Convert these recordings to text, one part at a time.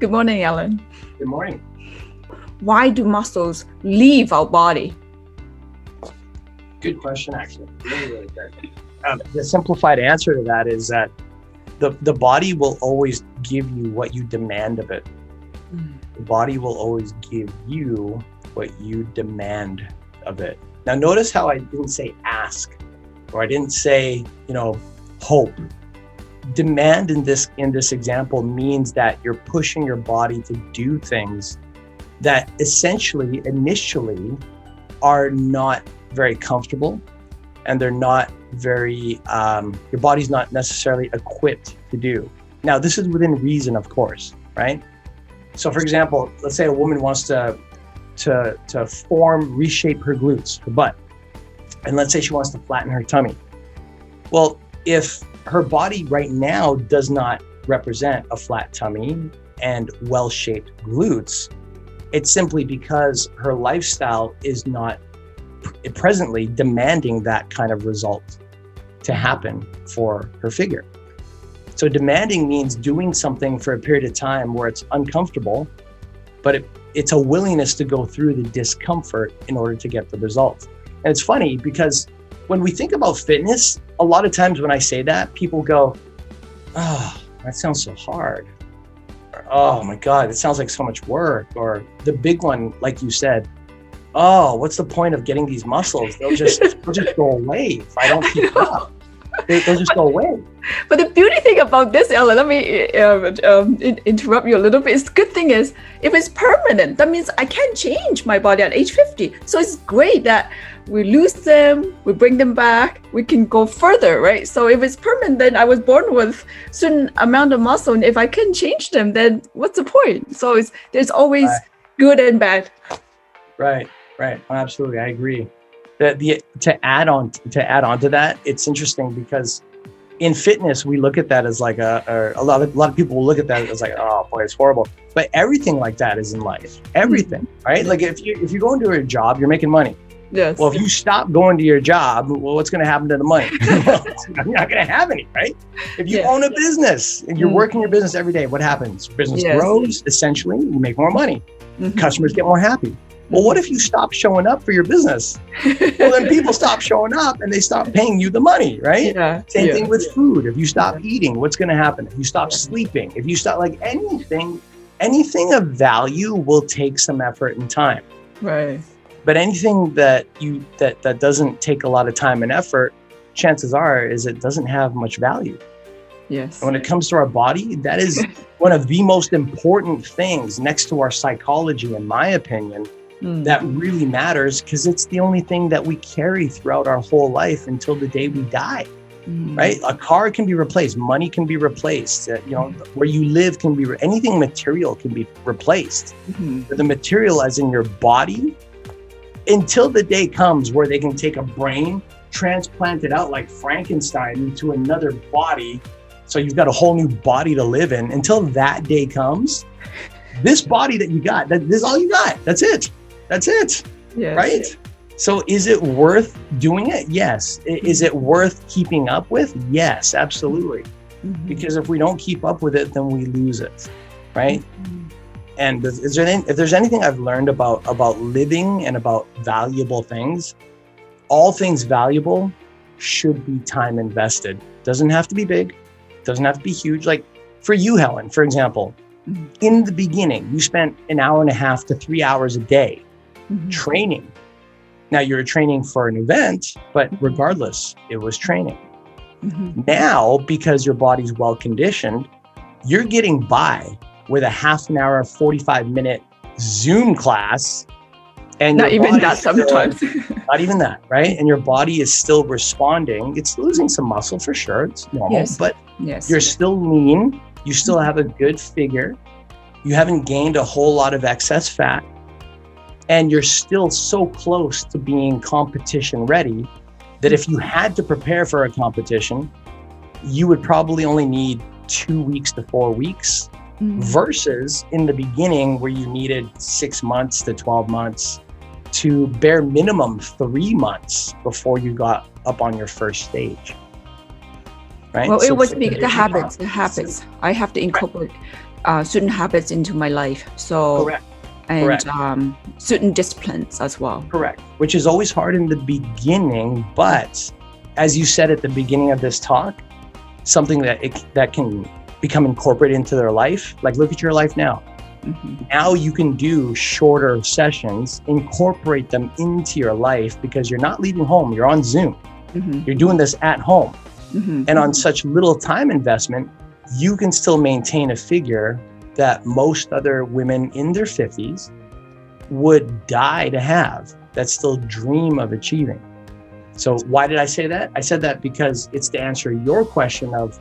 Good morning, Ellen. Good morning. Why do muscles leave our body? Good question, actually. Really, really good. The simplified answer to that is that the body will always give you what you demand of it. The body will always give you what you demand of it. Now, notice how I didn't say ask, or I didn't say, hope. Demand in this example means that you're pushing your body to do things that essentially, initially, are not very comfortable, and they're not very, your body's not necessarily equipped to do. Now, this is within reason, of course, right? So for example, let's say a woman wants to reshape her glutes, her butt. And let's say she wants to flatten her tummy. Well, if her body right now does not represent a flat tummy and well-shaped glutes, it's simply because her lifestyle is not presently demanding that kind of result to happen for her figure. So demanding means doing something for a period of time where it's uncomfortable, but it's a willingness to go through the discomfort in order to get the result. And it's funny because when we think about fitness, a lot of times when I say that, people go, oh, that sounds so hard. Or, oh my God, it sounds like so much work. Or the big one, like you said, oh, what's the point of getting these muscles? They'll just go away if I don't keep up. They'll just go away. But the beauty thing about this, Ellen, let me interrupt you a little bit. The good thing is, if it's permanent, that means I can't change my body at age 50. So it's great that we lose them, we bring them back, we can go further, right? So if it's permanent, then I was born with certain amount of muscle, and if I can change them, then what's the point? So there's always good and bad. Right. Absolutely, I agree. To add on to that, it's interesting because in fitness we look at that as like a lot of people will look at that as like, oh boy, it's horrible. But everything like that is in life. Everything, right? Like if you go into a job, you're making money. Yes. Well, if you stop going to your job, well, what's going to happen to the money? You're not going to have any, right? If you own a business and you're working your business every day, what happens? Business grows. Essentially, you make more money. Customers get more happy. Well, what if you stop showing up for your business? Well, then people stop showing up and they stop paying you the money, right? Same thing with food. If you stop eating, what's going to happen? If you stop sleeping, if you stop, like anything of value will take some effort and time. Right. But anything that doesn't take a lot of time and effort, chances are is it doesn't have much value. Yes. And when it comes to our body, that is one of the most important things next to our psychology, in my opinion, that really matters, because it's the only thing that we carry throughout our whole life until the day we die, right? A car can be replaced, money can be replaced, where you live can be, anything material can be replaced. But the material as in your body, until the day comes where they can take a brain, transplant it out like Frankenstein into another body, so you've got a whole new body to live in. Until that day comes, this body that you got, this is all you got. That's it. Yes. Right? So is it worth doing it? Yes. Is it worth keeping up with? Yes, absolutely. Because if we don't keep up with it, then we lose it, right? And if there's anything I've learned about living and about valuable things, all things valuable should be time invested. Doesn't have to be big, doesn't have to be huge. Like for you, Helen, for example, in the beginning, you spent 1.5 to 3 hours a day training. Now you're training for an event, but regardless, it was training. Now, because your body's well conditioned, you're getting by with a half an hour, 45-minute Zoom class. And not even that sometimes. Not even that, right? And your body is still responding. It's losing some muscle for sure. It's normal, but you're still lean. You still have a good figure. You haven't gained a whole lot of excess fat. And you're still so close to being competition ready that if you had to prepare for a competition, you would probably only need 2 weeks to 4 weeks versus in the beginning where you needed 6 months to 12 months to bare minimum 3 months before you got up on your first stage. Right? Well, it was the habits. I have to incorporate certain habits into my life. So, Correct. and Correct. Certain disciplines as well. Correct. Which is always hard in the beginning, but as you said at the beginning of this talk, something that can become incorporated into their life. Like, look at your life now. Mm-hmm. Now you can do shorter sessions, incorporate them into your life because you're not leaving home. You're on Zoom. Mm-hmm. You're doing this at home. Mm-hmm. And on such little time investment, you can still maintain a figure that most other women in their 50s would die to have, that still dream of achieving. So why did I say that? I said that because it's to answer your question of,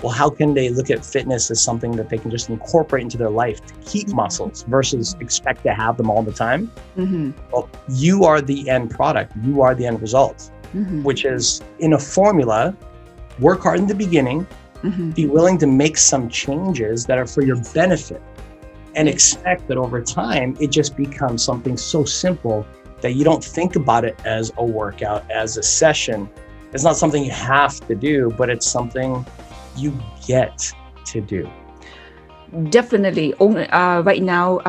well, how can they look at fitness as something that they can just incorporate into their life to keep muscles versus expect to have them all the time? Mm-hmm. Well, you are the end product. You are the end result, Mm-hmm. which is in a formula, work hard in the beginning, Mm-hmm. be willing to make some changes that are for your benefit, and expect that over time, it just becomes something so simple that you don't think about it as a workout, as a session. It's not something you have to do, but it's something you get to do. Definitely. Right now,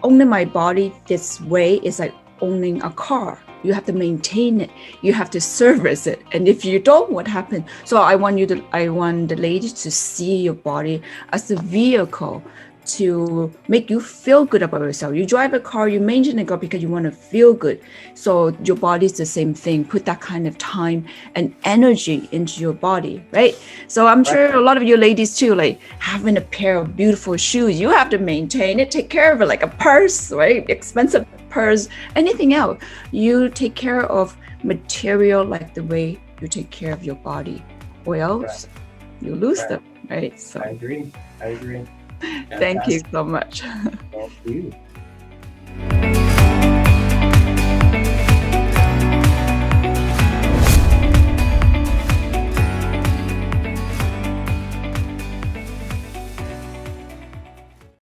owning my body this way is like owning a car. You have to maintain it. You have to service it. And if you don't, what happens? So I want the ladies to see your body as a vehicle to make you feel good about yourself. You drive a car, you maintain a car because you want to feel good. So your body is the same thing. Put that kind of time and energy into your body, right? So I'm sure a lot of you ladies too, like having a pair of beautiful shoes, you have to maintain it, take care of it, like a purse, right? Expensive purse, anything else. You take care of material like the way you take care of your body, or else you lose them, right? So I agree. thank you so much. Thank you.